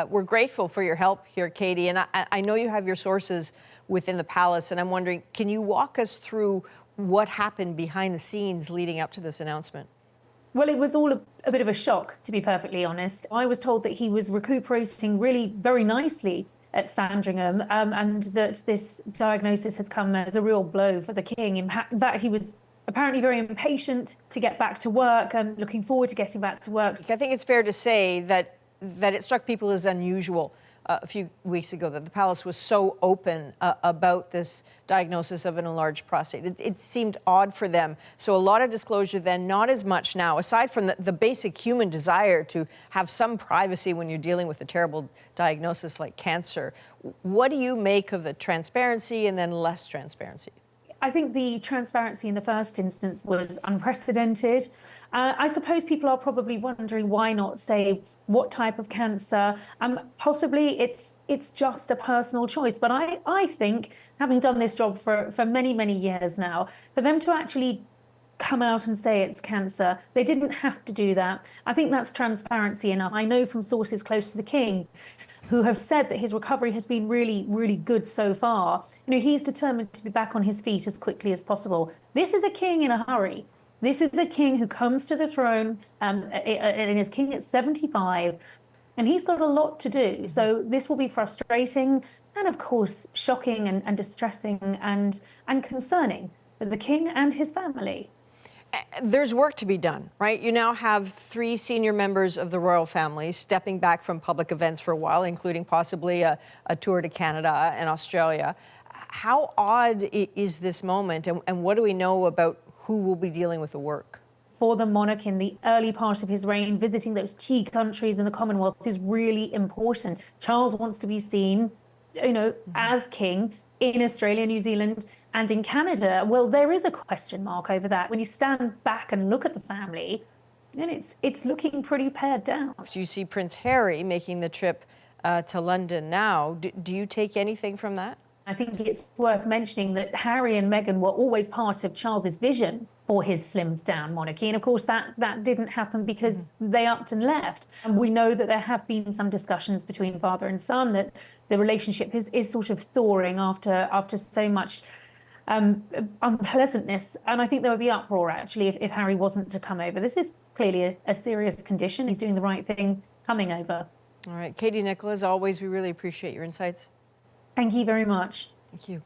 We're grateful for your help here, Katie, and I know you have your sources within the palace, and I'm wondering, can you walk us through what happened behind the scenes leading up to this announcement? Well, it was all a bit of a shock, to be perfectly honest. I was told that he was recuperating really very nicely at Sandringham, and that this diagnosis has come as a real blow for the king. In fact, he was apparently very impatient to get back to work and looking forward to getting back to work. I think it's fair to say that it struck people as unusual a few weeks ago that the palace was so open about this diagnosis of an enlarged prostate. It seemed odd for them. So a lot of disclosure then, not as much now, aside from the basic human desire to have some privacy when you're dealing with a terrible diagnosis like cancer. What do you make of the transparency and then less transparency? I think the transparency in the first instance was unprecedented. I suppose people are probably wondering why not say what type of cancer. Possibly it's just a personal choice. But I think, having done this job for many, many years now, for them to actually come out and say it's cancer, they didn't have to do that. I think that's transparency enough. I know from sources close to the king who have said that his recovery has been really, really good so far. You know, he's determined to be back on his feet as quickly as possible. This is a king in a hurry. This is the king who comes to the throne and is king at 75, and he's got a lot to do. So this will be frustrating and, of course, shocking and distressing and concerning for the king and his family. There's work to be done, right? You now have 3 senior members of the royal family stepping back from public events for a while, including possibly a tour to Canada and Australia. How odd is this moment, and what do we know about who will be dealing with the work? For the monarch in the early part of his reign, visiting those key countries in the Commonwealth is really important. Charles wants to be seen, as king in Australia, New Zealand, and in Canada. Well, there is a question mark over that. When you stand back and look at the family, then it's looking pretty pared down. Do you see Prince Harry making the trip to London now? Do you take anything from that? I think it's worth mentioning that Harry and Meghan were always part of Charles's vision for his slimmed down monarchy. And of course, that didn't happen because they upped and left. And we know that there have been some discussions between father and son, that the relationship is sort of thawing after so much unpleasantness. And I think there would be uproar, actually, if Harry wasn't to come over. This is clearly a serious condition. He's doing the right thing coming over. All right. Katie Nicholl, as always, we really appreciate your insights. Thank you very much. Thank you.